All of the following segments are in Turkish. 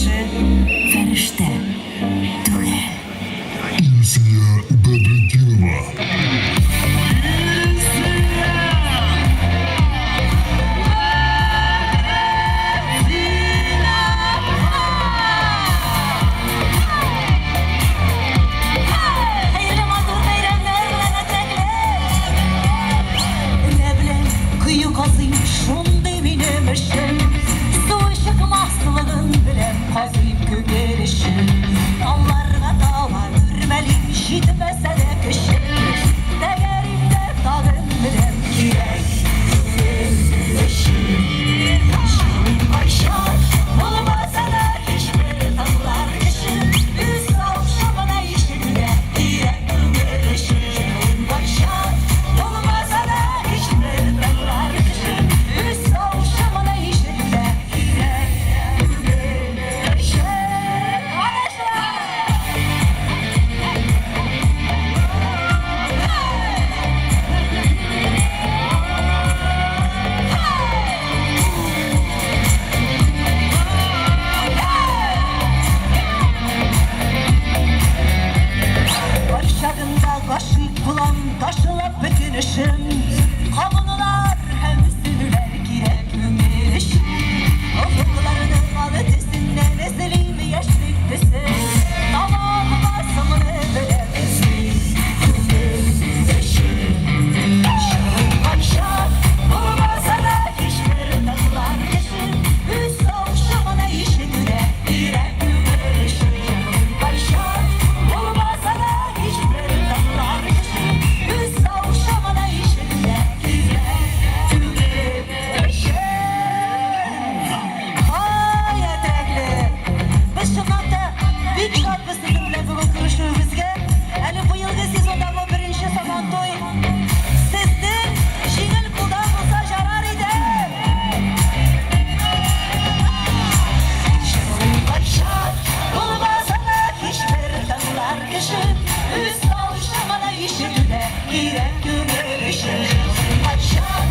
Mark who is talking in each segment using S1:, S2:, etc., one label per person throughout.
S1: кеше фәрештә түгел.
S2: Илсия Бәдретдинова.
S1: Şunday benim işim, su çıkmazlığın bilen kazıyıp kögerişim. Dallarga dağlar ürmelim, jitmese de kışım. Değerimde dağın bilen kirek, eşim. Şahin başar, olmasa da hiçbir dağlar kışım. Üst avşamına işimde, kirek kögerişim. Şahin başar, olmasa da hiçbir dağlar kışım. Kaşık bulan taşılap bütünüşüm. Kavunlar hem sürüler girek ümürüşüm. Okullarının ötesinden ezelim yaşlık desin. Tamamıma samını bilemesin. Eşim, şahın başar, olmasa da hiçbir dağlar geçim. Üst avşamına işitüle girek ümürüşüm. Şahın başar, olmasa da hiçbir dağlar geçim. Üst avşamına işitüle girek ümürüşüm. Ay etrekli, biz şunlaqda büyük şartımız sizin bilen bugün görüşümüzge. Eli bu yılgı sezonda bu birinci saman toy. Sizden jingil kuldan bulsa jarar idi. Şahın başar, olmasa da hiçbir dağlar geçim. Üst avşamına işitüle girek ümürüşüm. Şahın başar,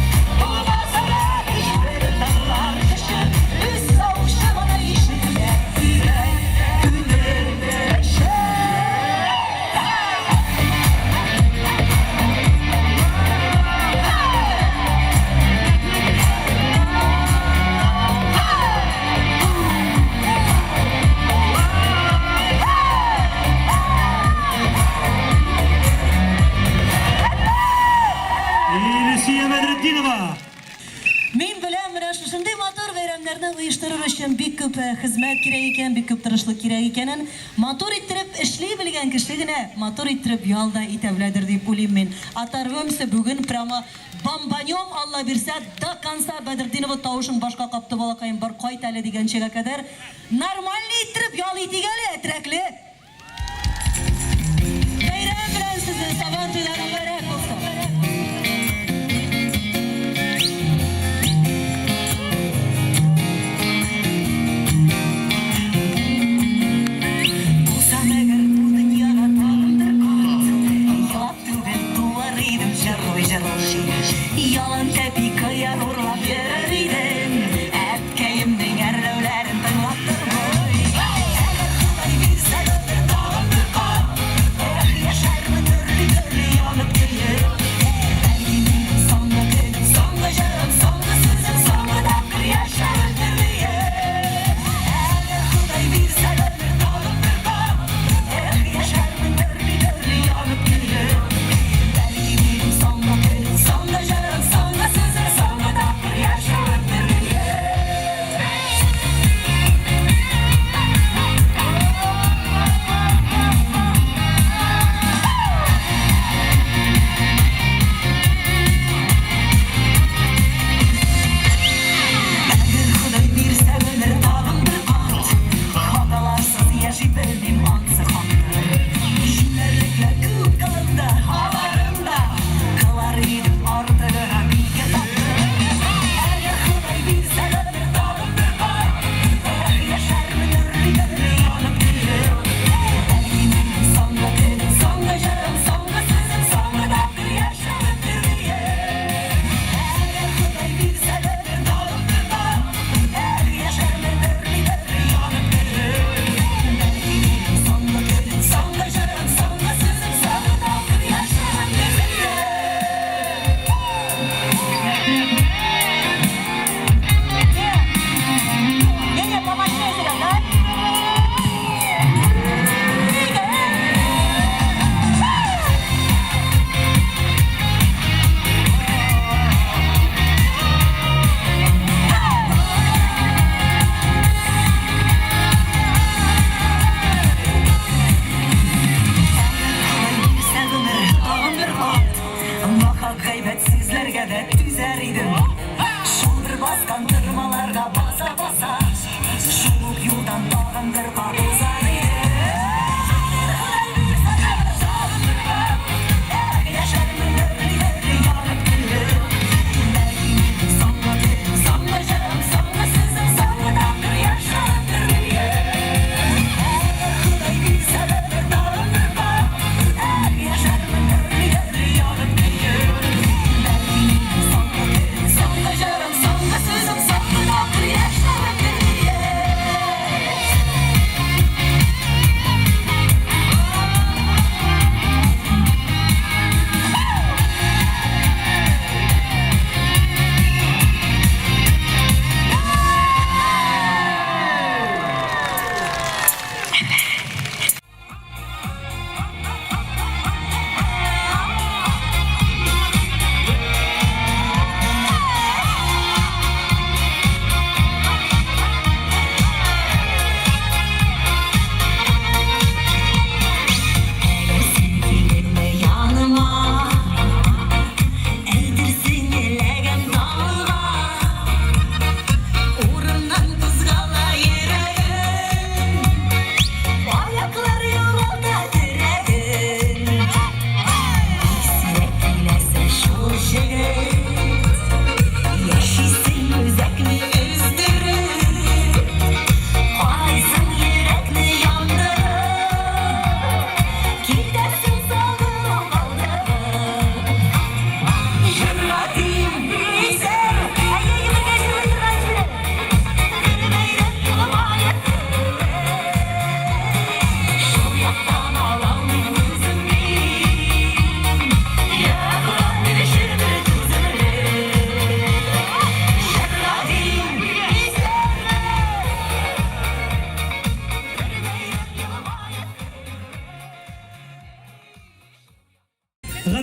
S1: olmasa da hiçbir dağlar geçim. Üst avşamına işitüle girek ümürüşüm.
S3: İlsiya Bәдретдинова.
S1: Мен беләм, менә шушындый матур бәйрәмнәрне оештырыр өчен бик күп хезмәт кирәк икән, бик күп тырышлык кирәк икәнен матур иттереп эшли белгән кеше генә матур иттереп ялда итә беләдер дип уйлыйм мин. Оторвемся бүген прямо бомбанем, Алла бирсә, до конца Бәдретдинова тавышың башка капты балакаем бар кайт әле дигәнчегә кадәр нормальный иттереп ял итик әле, әтрәкле. Бәйрәм белән сезне сабан туйлары бәрәк булсын. Yalan tepi kıyar uğrlap yürür idim. Erkeğimden erlevlerin tınlattır boy.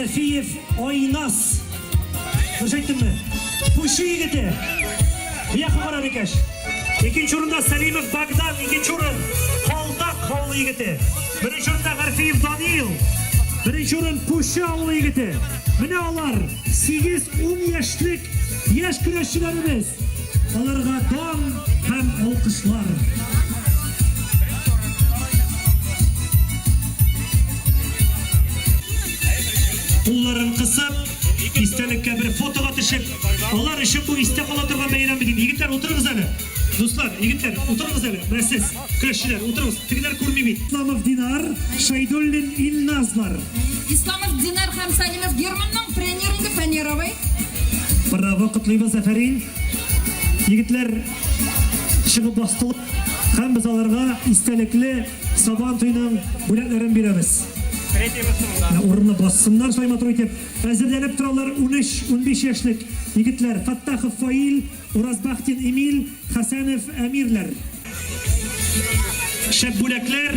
S3: Garfiyev Oynaz. Görüşeyttin mi? Puşu yigiti. Bir yakın var Bekeş. İkinci orunda Selimov Bagdan. İkinci orun Koldak Havlu yigiti. Birinci orunda Garfiyev Danil. Birinci orun Puşu Havlu yigiti. Mine olar 8-10 yaşlık yaş güreşçilerimiz. Onlarga don hem alkışlar. Pulların kısıp istelikle bir foto atışıp onlar işi bu istek olatırma beğenen bir gibi. Yigitler oturunuz hele. Dostlar, yigitler oturunuz hele. Ben siz, güreşçiler oturunuz. Tigler kurmayın. İslamov Dinar, Şaydullin İlnazlar.
S4: İslamov Dinar hem Salimov German'ın treneringi Fenerovay.
S3: Bravo, kutlayımız zaferin. Yigitler çıkıp bastılar. Hem biz alarga istelikli Saban Tuy'nun biletlerini birimiz. Oruna bassınlar soyma etip. Hazırlanıp durarlar 13-15 yaşlık yigitler. Fattah Fail, Urazbahtin Emil, Hasanov Emirler. Şebbulekler.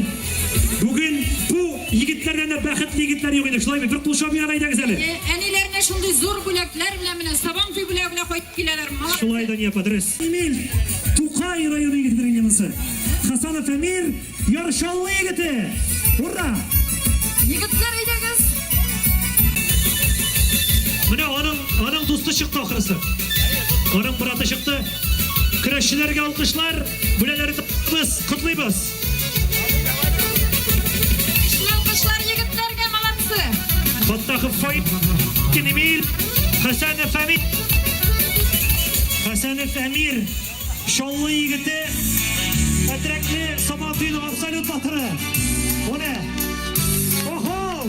S3: Bugün bu yigitlerden de bakıtlı yigitler yok idi. Şulay bir kul şobi alaydınız hele.
S4: Enilerine şunday zor bulaklar bilemine, Saban Tuy bulakına koyup gileler.
S3: Şulaydan yapadırız. Emil, Tukay rayonu yigitlerin yanısı. Hasanov Emir, Yarşallı yigiti. Hurra!
S4: Yigitler eydiniz.
S3: Mine onun dostu çıktı ahırısı. Onun bıratı çıktı. Kreşçilerge alkışlar. Buleleri biz kutlayız.
S4: Alkışlar yigitlerge malatsı.
S3: Fattahı Fail, Emil, Hasanov Emir. Hasanov Emir, Şallı yigiti. Etrekli Samatü'nün absolut batırı. O ne? Oho!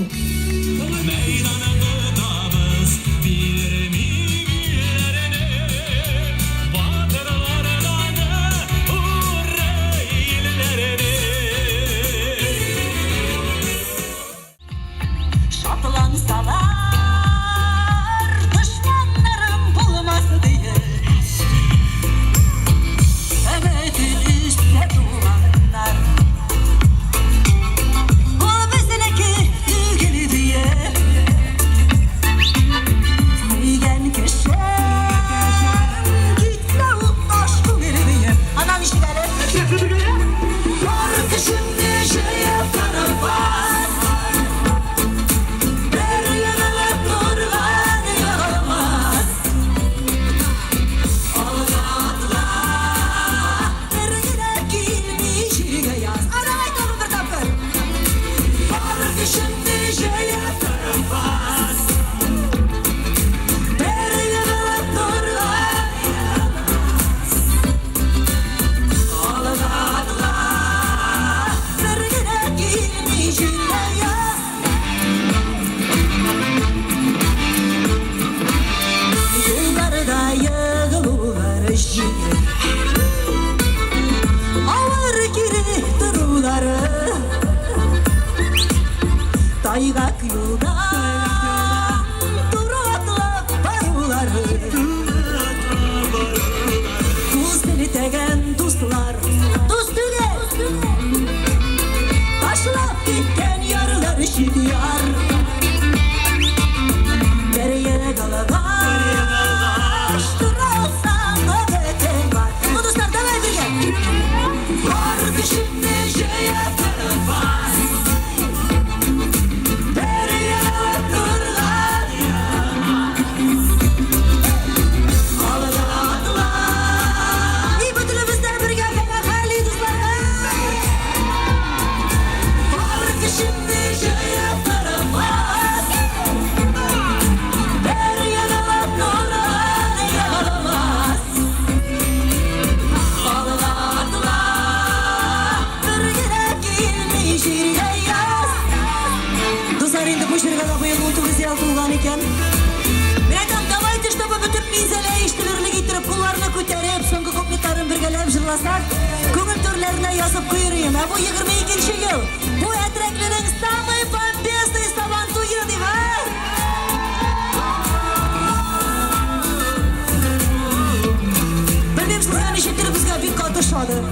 S5: Meydanımız bir mimlerine batırlarına ureylerine
S1: Şatlansalar düşmanlarım bulmaz diye. Evet işte dumanlar. O bizdeki ilgili diye. Figen köşem gitme aşkı diye. Anam işi gelir. Artık şimdi şey yaparım var. Taygak yolda duratla bayuları Tuz dili tegen dostlar Dost düge Taşlap gitken yarılar şidiyar Dereye galagaş Duralsan da beten var Bu dostlar da ver birge Var ki şimdi şey yaparım var Көңіл түрлеріне yazıp kuyurayım. Bu 22. yıl. Bu etreklerin самый помпезный Saban Tuyu değil mi? Bilmem sizden işittir bizge bir katışadı.